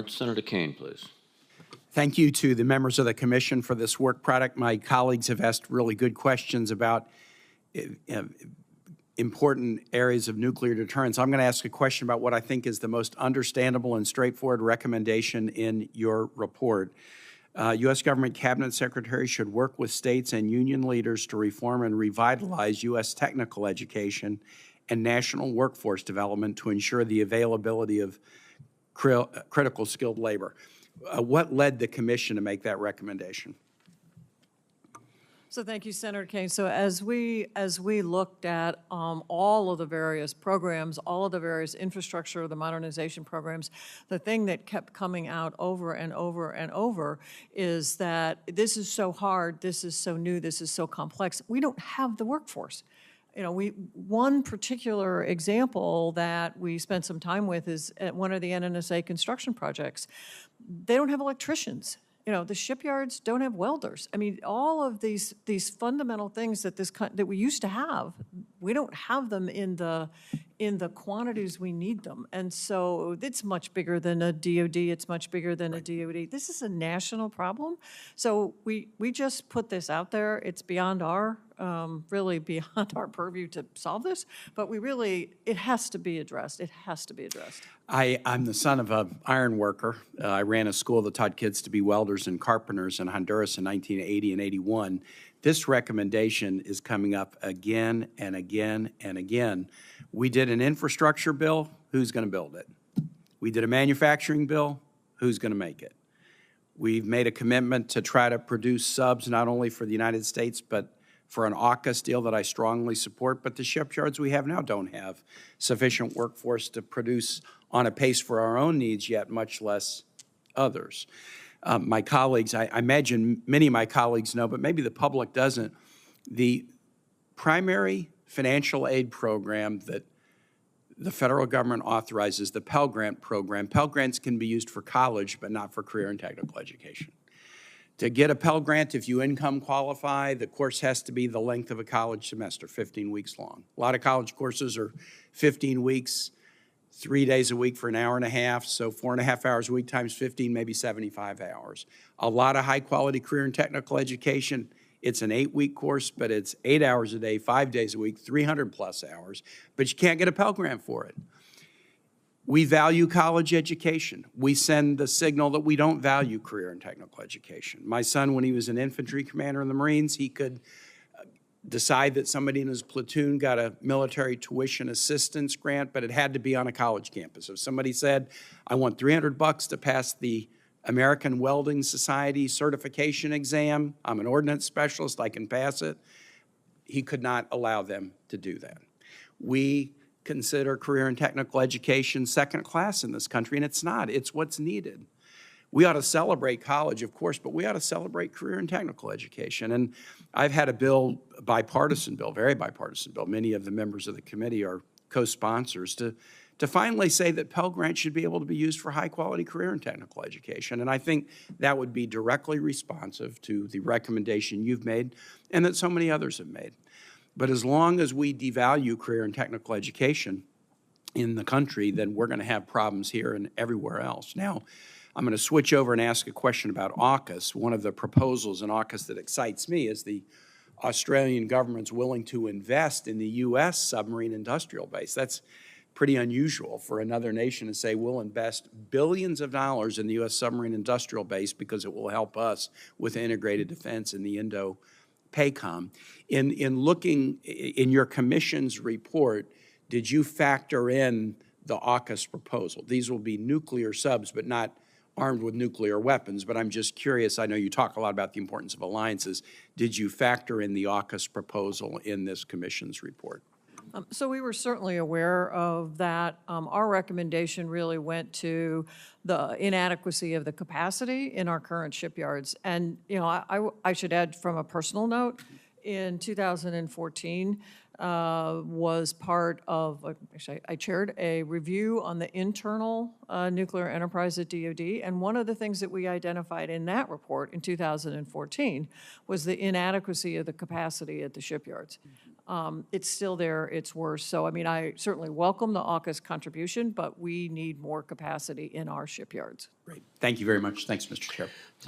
deterrence. Senator Kaine, please. Thank you to the members of the commission for this work product. My colleagues have asked really good questions about important areas of nuclear deterrence. I'm going to ask a question about what I think is the most understandable and straightforward recommendation in your report. U.S. Government Cabinet Secretary should work with states and union leaders to reform and revitalize U.S. technical education and national workforce development to ensure the availability of critical skilled labor. What led the commission to make that recommendation? So thank you, Senator Kaine. So as we looked at all of the various programs, all of the various infrastructure, the modernization programs, the thing that kept coming out over and over and over is that this is so hard, this is so new, this is so complex. We don't have the workforce. You know, one particular example that we spent some time with is at one of the NNSA construction projects. They don't have electricians. You know, the shipyards don't have welders. I mean, all of these fundamental things that we used to have, we don't have them in the quantities we need them. And so it's much bigger than a DOD. It's much bigger than a DOD. This is a national problem. So we just put this out there. It's beyond our really beyond our purview to solve this, but it has to be addressed. It has to be addressed. I'm the son of an iron worker. I ran a school that taught kids to be welders and carpenters in Honduras in 1980 and 81. This recommendation is coming up again and again and again. We did an infrastructure bill. Who's going to build it? We did a manufacturing bill. Who's going to make it? We've made a commitment to try to produce subs not only for the United States, but for an AUKUS deal that I strongly support, but the shipyards we have now don't have sufficient workforce to produce on a pace for our own needs yet, much less others. My colleagues, I imagine many of my colleagues know, but maybe the public doesn't, the primary financial aid program that the federal government authorizes, the Pell Grant program. Pell Grants can be used for college, but not for career and technical education. To get a Pell Grant, if you income qualify, the course has to be the length of a college semester, 15 weeks long. A lot of college courses are 15 weeks, 3 days a week for an hour and a half, so 4.5 hours a week times 15, maybe 75 hours. A lot of high-quality career and technical education, it's an 8-week course, but it's 8 hours a day, 5 days a week, 300-plus hours, but you can't get a Pell Grant for it. We value college education. We send the signal that we don't value career and technical education. My son, when he was an infantry commander in the Marines, he could decide that somebody in his platoon got a military tuition assistance grant, but it had to be on a college campus. If somebody said, I want $300 to pass the American Welding Society certification exam, I'm an ordnance specialist, I can pass it, he could not allow them to do that. We consider career and technical education second class in this country, and it's not. It's what's needed. We ought to celebrate college, of course, but we ought to celebrate career and technical education. And I've had a bill, a bipartisan bill, very bipartisan bill. Many of the members of the committee are co-sponsors to finally say that Pell Grant should be able to be used for high-quality career and technical education. And I think that would be directly responsive to the recommendation you've made and that so many others have made. But as long as we devalue career and technical education in the country, then we're going to have problems here and everywhere else. Now, I'm going to switch over and ask a question about AUKUS. One of the proposals in AUKUS that excites me is the Australian government's willing to invest in the U.S. submarine industrial base. That's pretty unusual for another nation to say we'll invest billions of dollars in the U.S. submarine industrial base because it will help us with integrated defense in the Indo-PACOM. In looking in your commission's report, did you factor in the AUKUS proposal? These will be nuclear subs, but not armed with nuclear weapons. But I'm just curious, I know you talk a lot about the importance of alliances. Did you factor in the AUKUS proposal in this commission's report? So we were certainly aware of that. Our recommendation really went to the inadequacy of the capacity in our current shipyards. And, you know, I should add from a personal note, in 2014, was part of, actually, I chaired a review on the internal nuclear enterprise at DoD, and one of the things that we identified in that report in 2014 was the inadequacy of the capacity at the shipyards. It's still there, it's worse. So, I mean, I certainly welcome the AUKUS contribution, but we need more capacity in our shipyards. Great. Thank you very much. Thanks, Mr. Chair.